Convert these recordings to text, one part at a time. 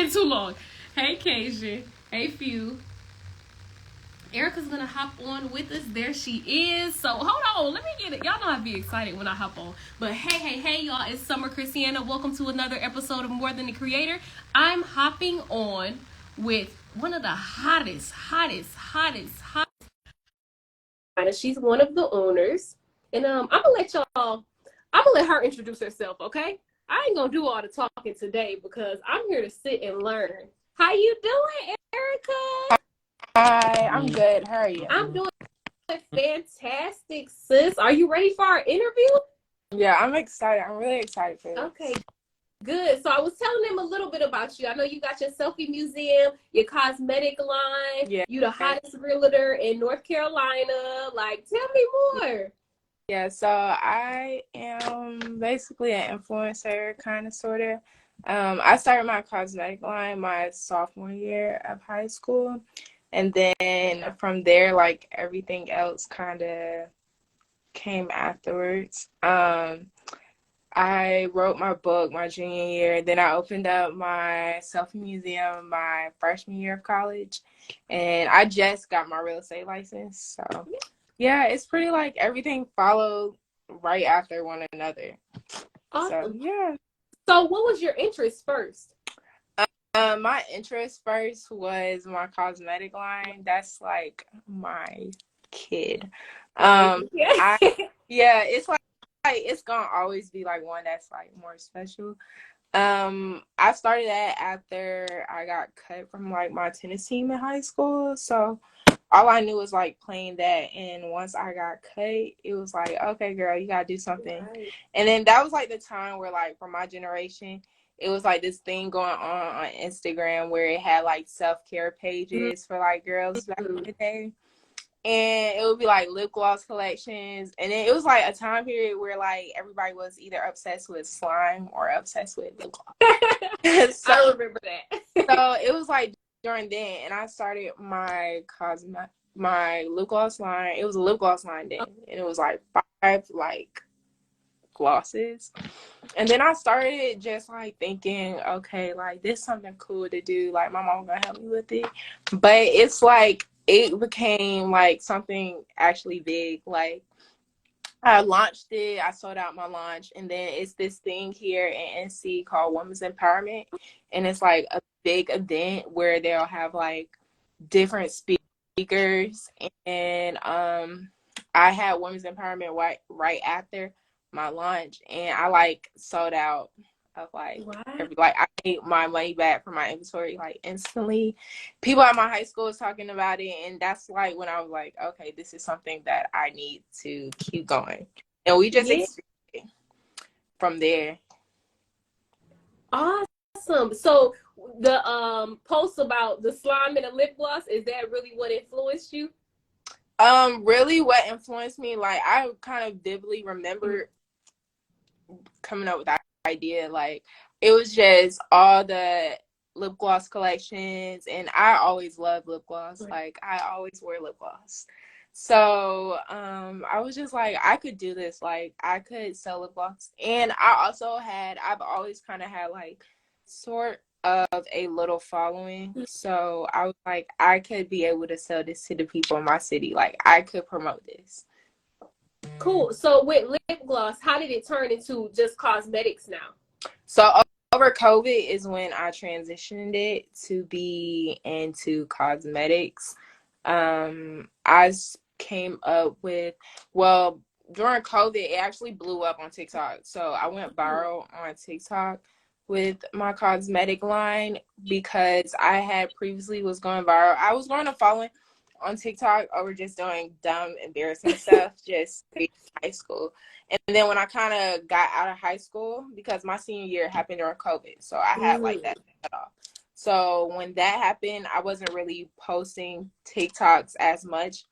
been too long. Hey, Kasia. Hey, Few. Arica's gonna hop on with us. There she is. So hold on, let me get it. Y'all know I'd be excited when I hop on. But hey, y'all, it's Summer Chrissiana. Welcome to another episode of More Than the Creator. I'm hopping on with one of the hottest. She's one of the owners. And I'm gonna let her introduce herself, okay? I ain't gonna do all the talking today because I'm here to sit and learn. How you doing, Arica? Hi, I'm good. How are you? I'm doing fantastic, sis. Are you ready for our interview? Yeah, I'm excited. I'm really excited for this. Okay, good. So I was telling them a little bit about you. I know you got your Selfie museum, your cosmetic line. Yeah. You the hottest realtor in North Carolina. Like, tell me more. Yeah, so I am basically an influencer, kind of, sort of. I started my cosmetic line my sophomore year of high school. And then from there, like, everything else kind of came afterwards. I wrote my book my junior year. Then I opened up my Selfie museum my freshman year of college. And I just got my real estate license. So, yeah, it's pretty like everything followed right after one another. Awesome. So, yeah. So what was your interest first? My interest first was my cosmetic line. That's like my kid. It's like it's gonna always be like one that's like more special. I started that after I got cut from like my tennis team in high school. So all I knew was like playing that, and once I got cut, it was like, okay, girl, you gotta do something. Right. And then that was like the time where, like, for my generation, it was like this thing going on Instagram where it had like self-care pages for like girls back in the day. And it would be like lip gloss collections. And then it was like a time period where like everybody was either obsessed with slime or obsessed with lip gloss. So, I remember that. So it was like during then, and I started my lip gloss line. It was a lip gloss line then, and it was like 5 like glosses. And then I started just like thinking, okay, like this is something cool to do. Like my mom gonna help me with it. But it's like it became like something actually big. Like I launched it, I sold out my launch, and then it's this thing here in NC called Women's Empowerment. And it's like a big event where they'll have like different speakers. And I had Women's Empowerment right after my launch, and I like sold out of like I made my money back from my inventory like instantly. People at my high school was talking about it, and that's like when I was like, okay, this is something that I need to keep going. And we just expanded from there. Awesome. So the post about the slime and the lip gloss, is that really what influenced you? Really what influenced me, like I kind of vividly remember coming up with that idea. Like it was just all the lip gloss collections, and I always loved lip gloss. Like I always wear lip gloss. So I was just like, I could do this. Like I could sell lip gloss. And I've always kind of had like sort of a little following. So I was like, I could be able to sell this to the people in my city. Like I could promote this. Cool. So with lip gloss, how did it turn into just cosmetics now? So over COVID is when I transitioned it to be into cosmetics. I came up with, well, during COVID, it actually blew up on TikTok. So I went viral on TikTok with my cosmetic line because I had previously was going viral. I was going to follow on TikTok over just doing dumb, embarrassing stuff, just in high school. And then when I kind of got out of high school, because my senior year happened during COVID, so I had like that cut off. So when that happened, I wasn't really posting TikToks as much.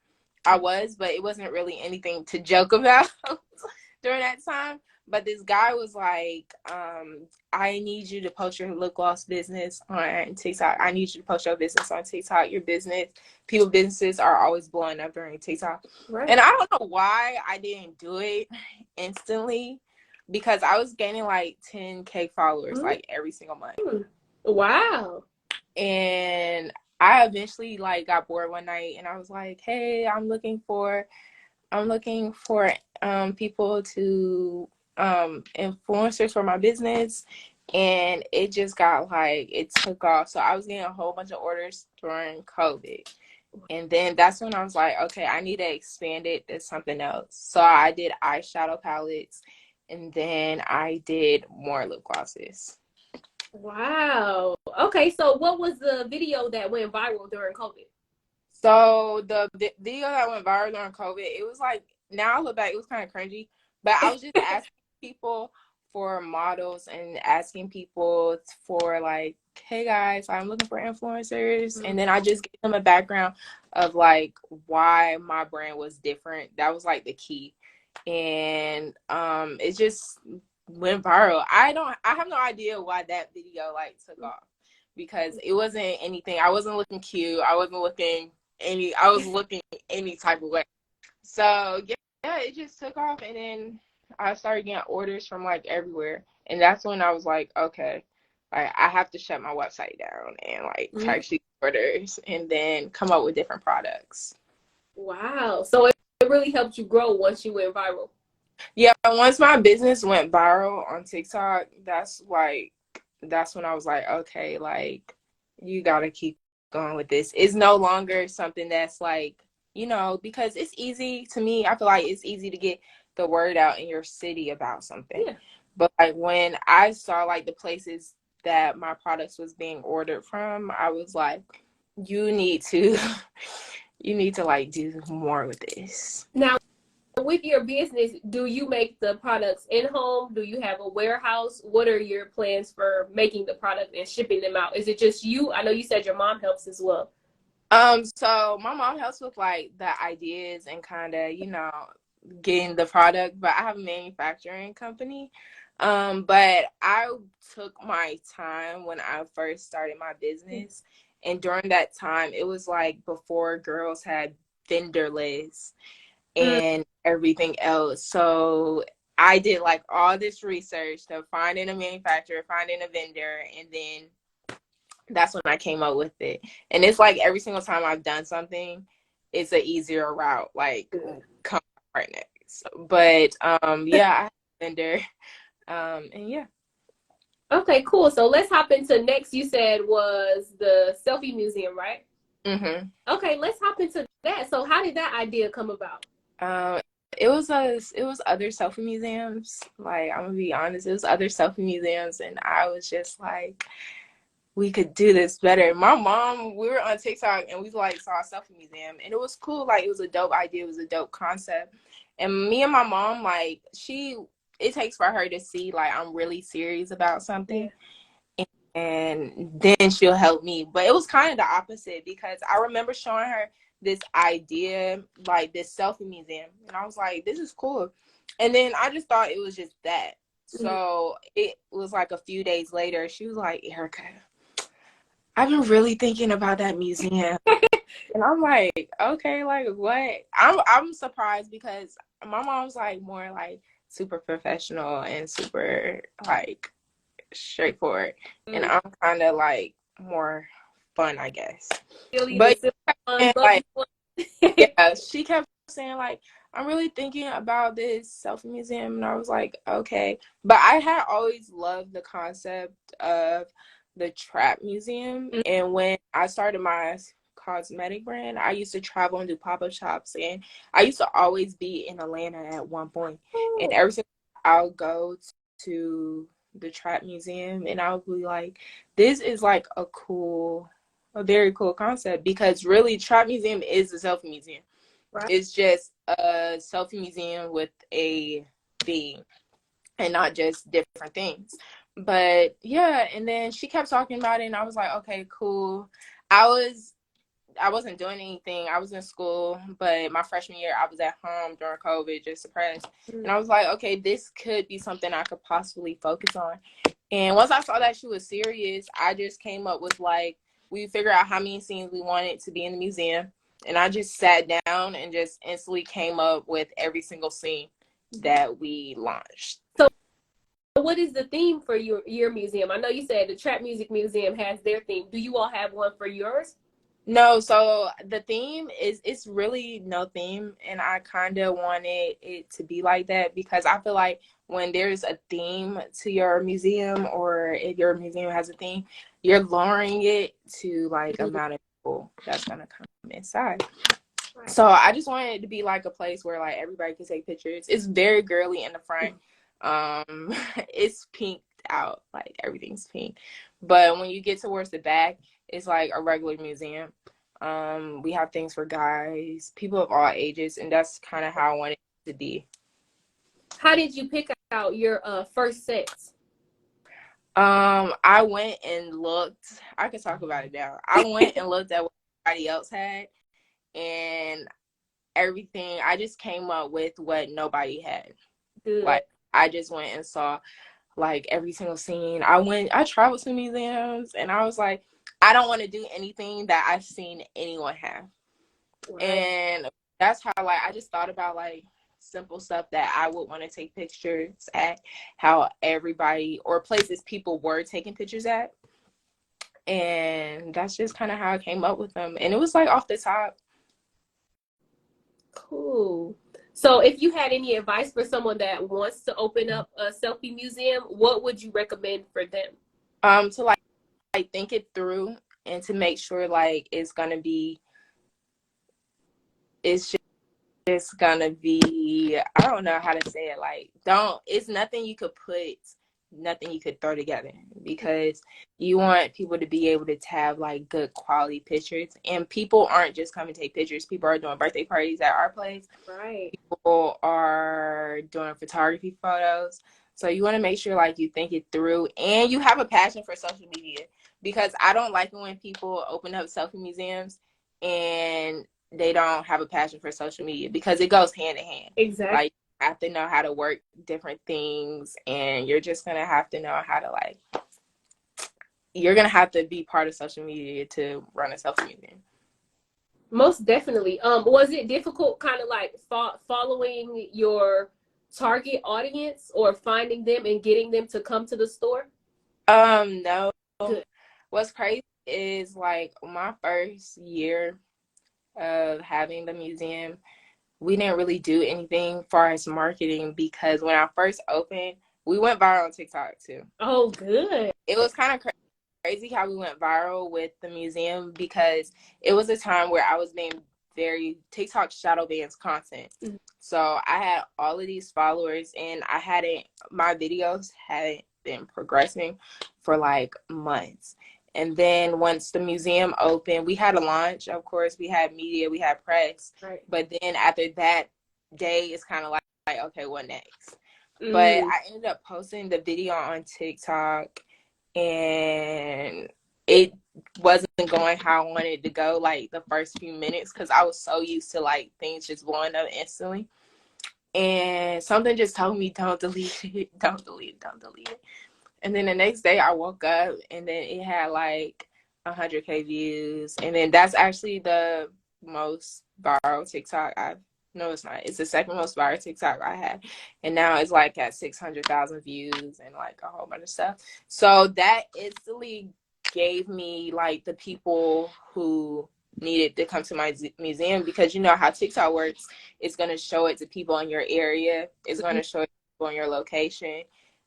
I was, but it wasn't really anything to joke about during that time. But this guy was like, I need you to post your lip gloss business on TikTok. I need you to post your business on TikTok. Your businesses are always blowing up during TikTok. Right. And I don't know why I didn't do it instantly, because I was gaining like 10K followers like every single month. Wow. And I eventually like got bored one night and I was like, hey, I'm looking for people to influencers for my business. And it just got like it took off. So I was getting a whole bunch of orders during COVID. And then that's when I was like, okay, I need to expand it to something else. So I did eyeshadow palettes and then I did more lip glosses. Wow. Okay, so what was the video that went viral during COVID? So the video that went viral during COVID, it was like, now I look back, it was kind of cringy, but I was just asking people for models and asking people for like, hey guys, I'm looking for influencers. And then I just gave them a background of like why my brand was different. That was like the key. And it just went viral. I have no idea why that video like took off because it wasn't anything. I wasn't looking cute. I was looking any type of way. So yeah, it just took off and then I started getting orders from like everywhere. And that's when I was like, okay, like I have to shut my website down and like text these orders and then come up with different products. Wow. So it really helped you grow once you went viral. Yeah, once my business went viral on TikTok, that's when I was like, okay, like you gotta keep going with this. It's no longer something that's like, because it's easy to me. I feel like it's easy to get the word out in your city about something. Yeah. But like when I saw like the places that my products was being ordered from, I was like, you need to you need to like do more with this. Now, with your business, do you make the products in home? Do you have a warehouse? What are your plans for making the product and shipping them out? Is it just you? I know you said your mom helps as well. So my mom helps with like the ideas and kind of, getting the product, but I have a manufacturing company. But I took my time when I first started my business. And during that time, it was like before girls had vendor lists and everything else. So I did like all this research to finding a manufacturer, finding a vendor, and then that's when I came up with it. And it's like every single time I've done something, it's an easier route, like come right next. But yeah, I have a vendor. And yeah. Okay, cool. So let's hop into next. You said was the Selfie Museum, right? Mm-hmm. Okay, let's hop into that. So how did that idea come about? Um, it was other selfie museums. Like I'm gonna be honest, it was other selfie museums, and I was just like, we could do this better. My mom, we were on TikTok and we like saw a selfie museum and it was cool. Like it was a dope idea. It was a dope concept. And me and my mom, like it takes for her to see like I'm really serious about something. Yeah. And then she'll help me. But it was kind of the opposite because I remember showing her this idea, like this selfie museum. And I was like, this is cool. And then I just thought it was just that. So it was like a few days later, she was like, Arica, I've been really thinking about that museum. And I'm like, okay, like what? I'm surprised because my mom's like more like super professional and super like straightforward. And I'm kind of like more fun, I guess. But like, yeah, she kept saying like, I'm really thinking about this selfie museum. And I was like, okay. But I had always loved the concept of the trap museum. And when I started my cosmetic brand, I used to travel and do pop-up shops. And I used to always be in Atlanta at one point. And every single time I'll go to the trap museum and I'll be like, this is like a very cool concept because really trap museum is a selfie museum. Right. It's just a selfie museum with a theme and not just different things. But yeah, and then she kept talking about it and I was like, okay, cool. I wasn't doing anything. I was in school, but my freshman year I was at home during COVID, just suppressed. And I was like, okay, this could be something I could possibly focus on. And once I saw that she was serious, I just came up with like, we figured out how many scenes we wanted to be in the museum. And I just sat down and just instantly came up with every single scene that we launched. So what is the theme for your museum? I know you said the Trap Music Museum has their theme. Do you all have one for yours? No, so the theme is, it's really no theme, and I kind of wanted it to be like that because I feel like when there's a theme to your museum, or if your museum has a theme, you're lowering it to like amount of people that's gonna come inside. So I just wanted it to be like a place where like everybody can take pictures. It's very girly in the front. It's pinked out, like everything's pink. But when you get towards the back, it's like a regular museum. We have things for guys, people of all ages, and that's kind of how I want it to be. How did you pick out your first sets? I went and looked. I can talk about it now. I went and looked at what everybody else had, and everything. I just came up with what nobody had. Good. Like I just went and saw like every single scene. I traveled to museums, and I was like, I don't want to do anything that I've seen anyone have. Right. And that's how like I just thought about like simple stuff that I would want to take pictures at, how everybody or places people were taking pictures at. And that's just kind of how I came up with them. And it was like off the top. Cool. So if you had any advice for someone that wants to open up a selfie museum, what would you recommend for them? To like think it through, and to make sure like it's gonna be, I don't know how to say it, like it's nothing you could throw together, because you want people to be able to have like good quality pictures, and people aren't just coming to take pictures. People are doing birthday parties at our place. Right. People are doing photography photos. So you want to make sure like you think it through, and you have a passion for social media, because I don't like it when people open up selfie museums and they don't have a passion for social media, because it goes hand in hand. Exactly. Like you have to know how to work different things, and you're just gonna have to know how to you're gonna have to be part of social media to run a selfie museum. Most definitely. Was it difficult kind of like following your target audience, or finding them and getting them to come to the store? No. Good. What's crazy is like my first year of having the museum, we didn't really do anything far as marketing, because when I first opened, we went viral on TikTok too. Oh, good. It was kind of crazy how we went viral with the museum, because it was a time where I was being very TikTok shadow bans content. Mm-hmm. So I had all of these followers, and my videos hadn't been progressing for like months. And then once the museum opened, we had a launch. Of course, we had media, we had press. Right. But then after that day, it's kind of like, okay, what next? Mm. But I ended up posting the video on TikTok, and it wasn't going how I wanted it to go like the first few minutes, because I was so used to like things just blowing up instantly. And something just told me, don't delete it, don't delete it, don't delete it. And then the next day I woke up, and then it had like 100K views. And then that's actually the most viral TikTok no, it's not. It's the second most viral TikTok I had. And now it's like at 600,000 views and like a whole bunch of stuff. So that instantly gave me like the people who needed to come to my museum, because you know how TikTok works. It's going to show it to people in your area. It's going to show it to people in your location.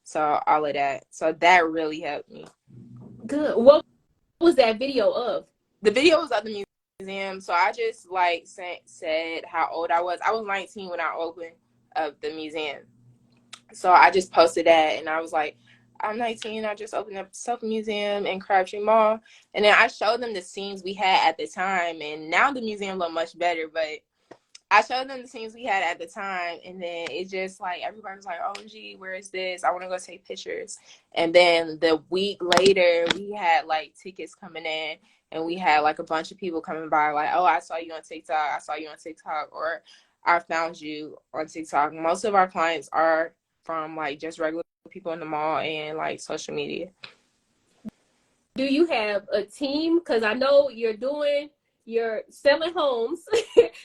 So all of that. So that really helped me. Good. What was that video of? The video was of the museum. So I just like said how old I was. I was 19 when I opened up the museum. So I just posted that, and I was like, I'm 19. I just opened up a selfie museum in Crabtree Mall. And then I showed them the scenes we had at the time. And now the museum look much better, but I showed them the scenes we had at the time, and then it just like everybody was like, "Oh, gee, where is this? I want to go take pictures." And then the week later, we had like tickets coming in, and we had like a bunch of people coming by, like, "Oh, I saw you on TikTok. I saw you on TikTok," or "I found you on TikTok." Most of our clients are from like just regular people in the mall and like social media. Do you have a team? Because I know you're selling homes,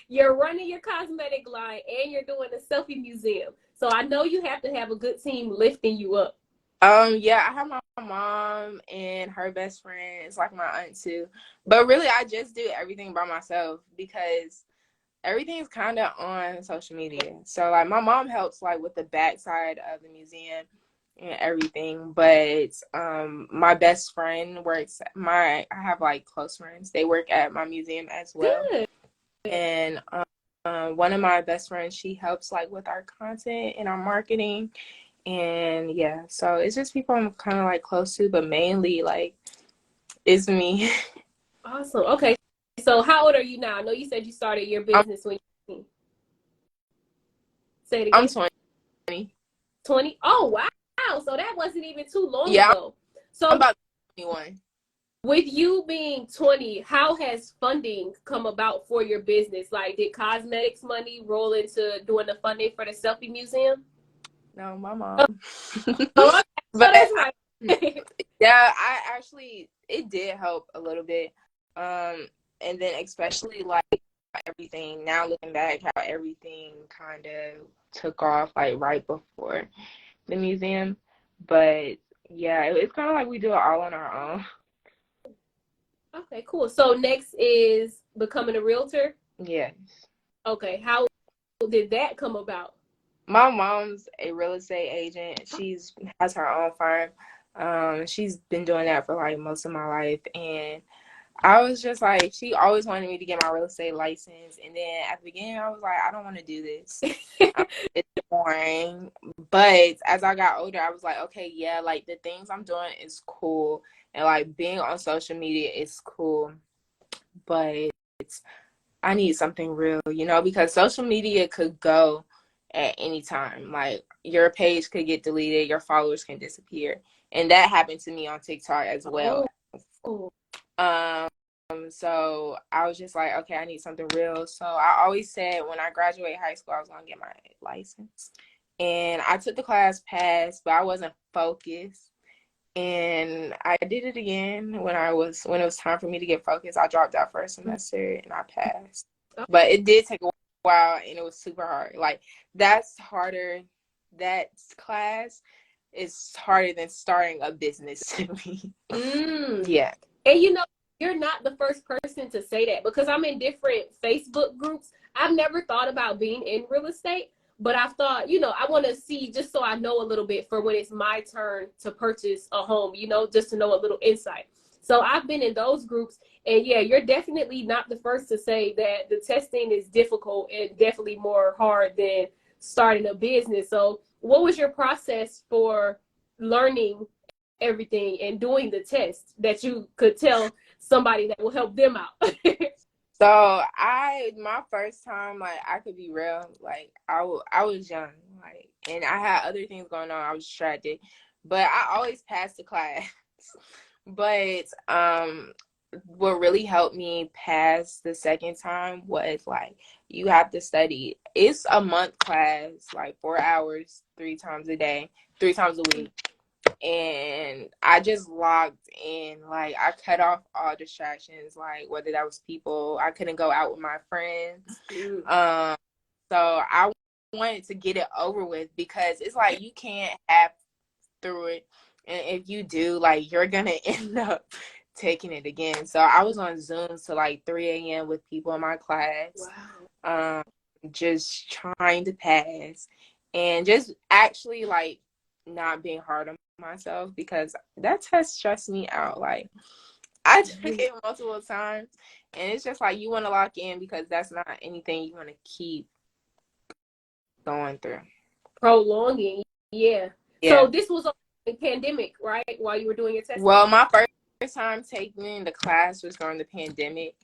you're running your cosmetic line, and you're doing a selfie museum. So I know you have to have a good team lifting you up. Yeah, I have my mom and her best friend. It's like my aunt too. But really, I just do everything by myself because everything's kind of on social media. So like my mom helps like with the backside of the museum and everything, but my best friend works I have like close friends. They work at my museum as well. Good. And one of my best friends, she helps like with our content and our marketing. And yeah, so it's just people I'm kind of like close to, but mainly like it's me. Awesome. Okay. So how old are you now? I know you said you started your I'm business when you were 18. Say it I'm again. 20. 20. Oh, wow. So that wasn't even too long Yeah, ago. I'm So about 21. with you being 20, how has funding come about for your business? Like, did cosmetics money roll into doing the funding for the Selfie Museum? No, my mom. Oh, okay. But Oh, that's right. yeah, I actually it did help a little bit. And then especially like everything now looking back, how everything kind of took off like right before the museum. But yeah, it's kind of like we do it all on our own. Okay, cool. So next is becoming a realtor. Yes. Okay, how did that come about? My mom's a real estate agent. She's has her own firm. She's been doing that for like most of my life, and I was just like, she always wanted me to get my real estate license. And then at the beginning, I was like, I don't want to do this. It's boring. But as I got older, I was like, okay, yeah, like the things I'm doing is cool. And like being on social media is cool. But I need something real, because social media could go at any time. Like your page could get deleted, your followers can disappear. And that happened to me on TikTok as well. Oh, Um, so I was just like, okay, I need something real. So I always said when I graduate high school, I was gonna get my license. And I took the class pass, but I wasn't focused. And I did it again when it was time for me to get focused. I dropped out first semester and I passed. But it did take a while and it was super hard. Like that's harder. That class is harder than starting a business to me. Yeah. And you're not the first person to say that because I'm in different Facebook groups. I've never thought about being in real estate, but I've thought, I want to see just so I know a little bit for when it's my turn to purchase a home, just to know a little insight. So I've been in those groups, and yeah, you're definitely not the first to say that the testing is difficult and definitely more hard than starting a business. So what was your process for learning everything and doing the test that you could tell somebody that will help them out? So my first time, like I could be real, like I was young, like, and I had other things going on. I was distracted, but I always passed the class. But what really helped me pass the second time was like you have to study. It's a month class, like 4 hours, 3 times a day, 3 times a week. And I just logged in. Like I cut off all distractions, like whether that was people. I couldn't go out with my friends. So I wanted to get it over with because it's like you can't have through it. And if you do, like you're gonna end up taking it again. So I was on Zooms to like 3 a.m. with people in my class. Wow. Just trying to pass and just actually like not being hard on myself because that test stressed me out. Like I took it multiple times and it's just like you want to lock in because that's not anything you want to keep going through. Prolonging, yeah. Yeah. So this was a pandemic, right? While you were doing your testing? Well, my first time taking the class was during the pandemic,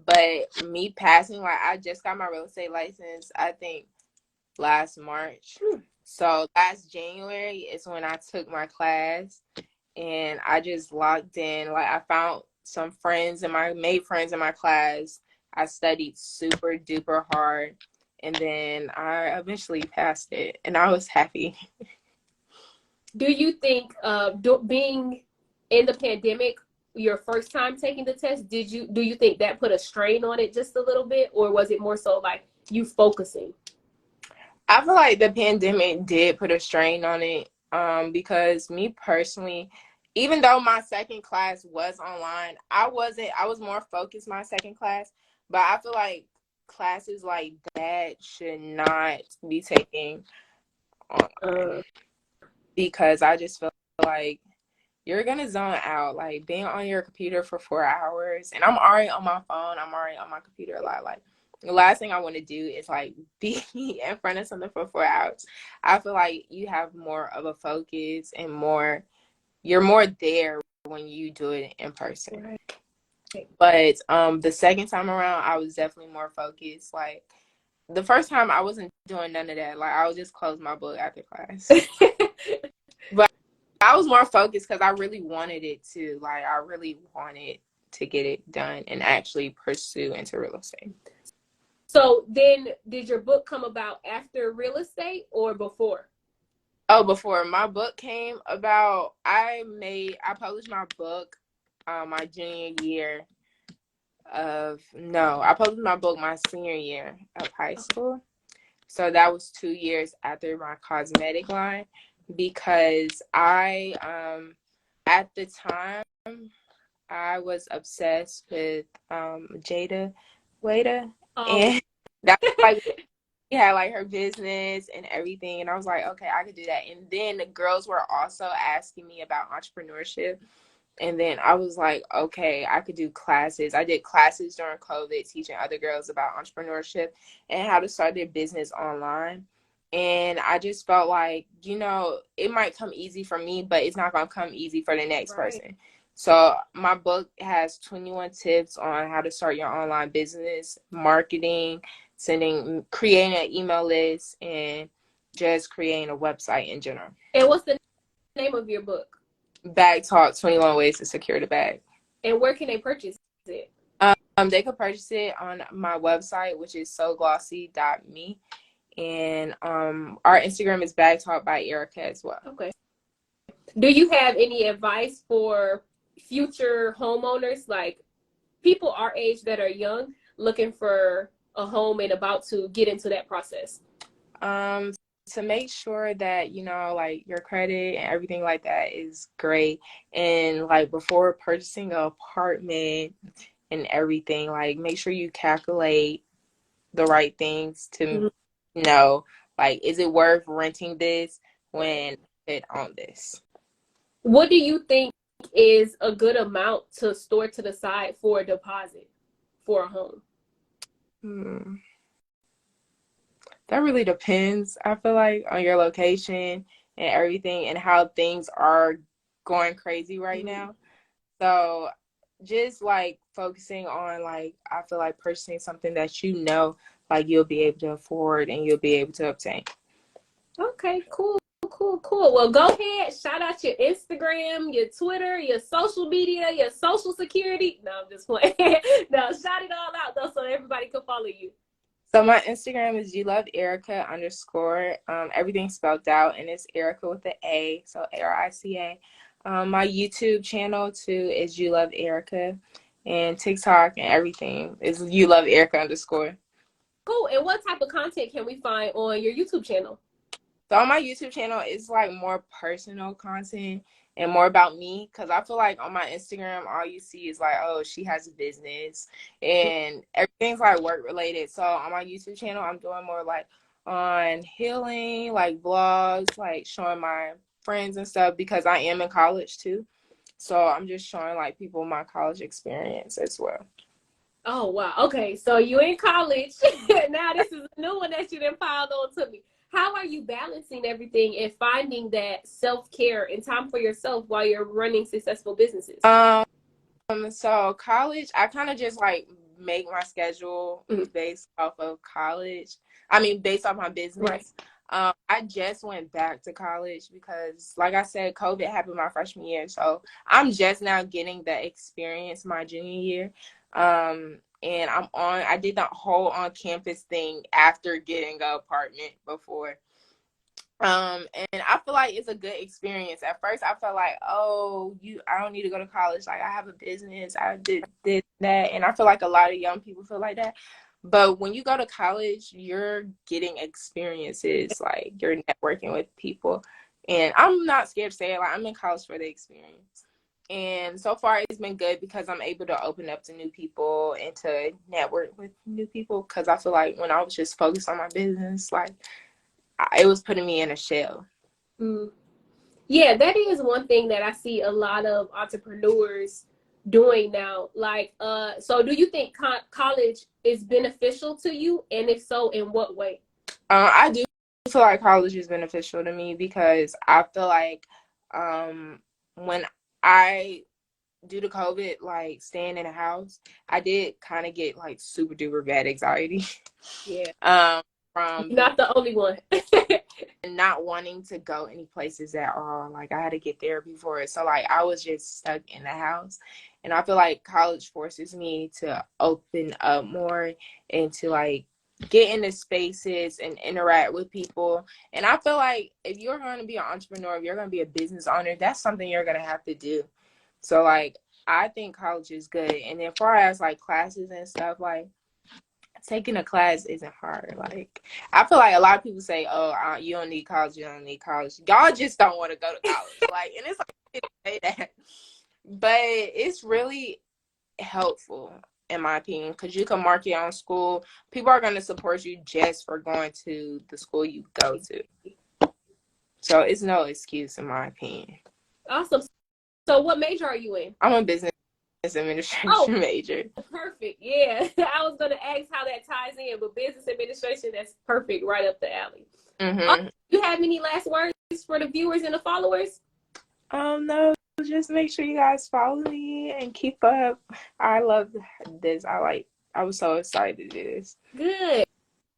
but me passing, like I just got my real estate license, I think last March. So last January is when I took my class and I just logged in. Like I found some friends and made friends in my class. I studied super duper hard and then I eventually passed it and I was happy. Do you think being in the pandemic, your first time taking the test, do you think that put a strain on it just a little bit, or was it more so like you focusing? I feel like the pandemic did put a strain on it Because me personally, even though my second class was online, I was more focused my second class, but I feel like classes like that should not be taken online because I just feel like you're gonna zone out. Like being on your computer for 4 hours, and I'm already on my phone, I'm already on my computer a lot. Like the last thing I want to do is like be in front of something for 4 hours. I feel like you have more of a focus and you're more there when you do it in person. Right. But the second time around I was definitely more focused. Like the first time I wasn't doing none of that. Like I would just close my book after class. But I was more focused because I really wanted it to. Like I really wanted to get it done and actually pursue into real estate. So then did your book come about after real estate or before? Oh, before my book came about, I published my book my junior year I published my book my senior year of high school. So that was 2 years after my cosmetic line because at the time I was obsessed with Jada Wada, and that was like she had like her business and everything, and I was like, okay, I could do that. And then the girls were also asking me about entrepreneurship, and then I was like, okay, I could do classes. I did classes during COVID teaching other girls about entrepreneurship and how to start their business online. And I just felt like, it might come easy for me, but it's not going to come easy for the next person. So my book has 21 tips on how to start your online business, marketing, creating an email list, and just creating a website in general. And what's the name of your book? Bag Talk, 21 Ways to Secure the Bag. And where can they purchase it? They could purchase it on my website, which is soglossy.me. And our Instagram is Bag Talk by Arica as well. Okay. Do you have any advice for future homeowners, like people our age that are young, looking for a home and about to get into that process? To make sure that, like your credit and everything like that is great. And like before purchasing an apartment and everything, like make sure you calculate the right things to know, like, is it worth renting this when it on this? What do you think is a good amount to store to the side for a deposit for a home? That really depends, I feel like, on your location and everything and how things are going crazy right now. So just like focusing on, like, I feel like purchasing something that like you'll be able to afford and you'll be able to obtain. Okay, cool. Well, go ahead, shout out your Instagram, your Twitter, your social media, your social security. No, I'm just playing. No, shout it all out though so everybody can follow you. So my Instagram is YouLoveArica_. Everything's spelled out, and it's Arica with the A, so Arica. My YouTube channel too is YouLoveArica, and TikTok and everything is YouLoveArica_. Cool. And what type of content can we find on your YouTube channel? So on my YouTube channel, it's like more personal content and more about me, because I feel like on my Instagram, all you see is like, oh, she has a business and everything's like work related. So on my YouTube channel, I'm doing more like on healing, like vlogs, like showing my friends and stuff, because I am in college too. So I'm just showing like people my college experience as well. Oh, wow. Okay. So you in college. Now this is a new one that you done piled on to me. How are you balancing everything and finding that self-care and time for yourself while you're running successful businesses? So college, I kind of just like make my schedule based off of college. I mean, based off my business. Right. I just went back to college because, like I said, COVID happened my freshman year. So I'm just now getting the experience my junior year. And I did that whole on campus thing after getting an apartment before. And I feel like it's a good experience. At first I felt like, I don't need to go to college. Like I have a business, I did this, that. And I feel like a lot of young people feel like that. But when you go to college, you're getting experiences, like you're networking with people. And I'm not scared to say it. Like, I'm in college for the experience. And so far, it's been good because I'm able to open up to new people and to network with new people. Because I feel like when I was just focused on my business, like, it was putting me in a shell. Mm. Yeah, that is one thing that I see a lot of entrepreneurs doing now. Like, so do you think college is beneficial to you? And if so, in what way? I do feel like college is beneficial to me because I feel like when I due to COVID, like staying in a house, I did kind of get like super duper bad anxiety. Yeah, From you're not the only one. not wanting to go any places at all. Like I had to get therapy for it. So like I was just stuck in the house. And I feel like college forces me to open up more and to like get into spaces and interact with people. And I feel like if you're going to be an entrepreneur, if you're going to be a business owner, that's something you're going to have to do. So like I think college is good. And then as far as like classes and stuff, like taking a class isn't hard. Like I feel like a lot of people say, "Oh, you don't need college. You don't need college." Y'all just don't want to go to college. Like, and it's like say that, but it's really helpful in my opinion because you can mark your own school. People are going to support you just for going to the school you go to. So it's no excuse in my opinion. Awesome. So what major are you in? I'm a business administration major. Perfect. Yeah. I was going to ask how that ties in, but business administration, that's perfect, right up the alley. Mm-hmm. You have any last words for the viewers and the followers? No, just make sure you guys follow me and keep up. I love this. I was so excited to do this. Good.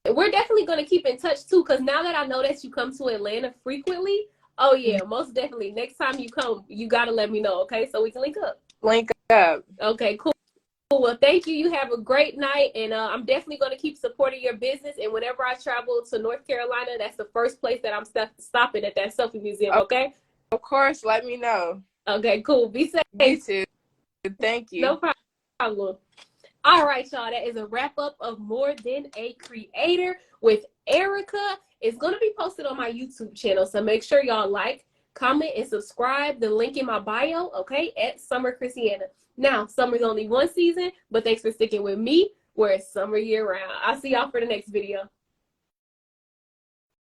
We're definitely going to keep in touch too, because now that I know that you come to Atlanta frequently, oh yeah, most definitely. Next time you come, you got to let me know, okay? So we can link up. Link up. Okay, cool. Well, thank you. You have a great night, and I'm definitely going to keep supporting your business. And whenever I travel to North Carolina, that's the first place that I'm stopping at that Selfie Museum, okay? Of course, let me know. Okay, cool. Be safe. You too. Thank you. No problem. All right, y'all. That is a wrap up of More Than a Creator with Arica. It's going to be posted on my YouTube channel, so make sure y'all like, comment, and subscribe. The link in my bio, okay, at Summer Chrissiana. Now, summer's only one season, but thanks for sticking with me where it's summer year round. I'll see y'all for the next video.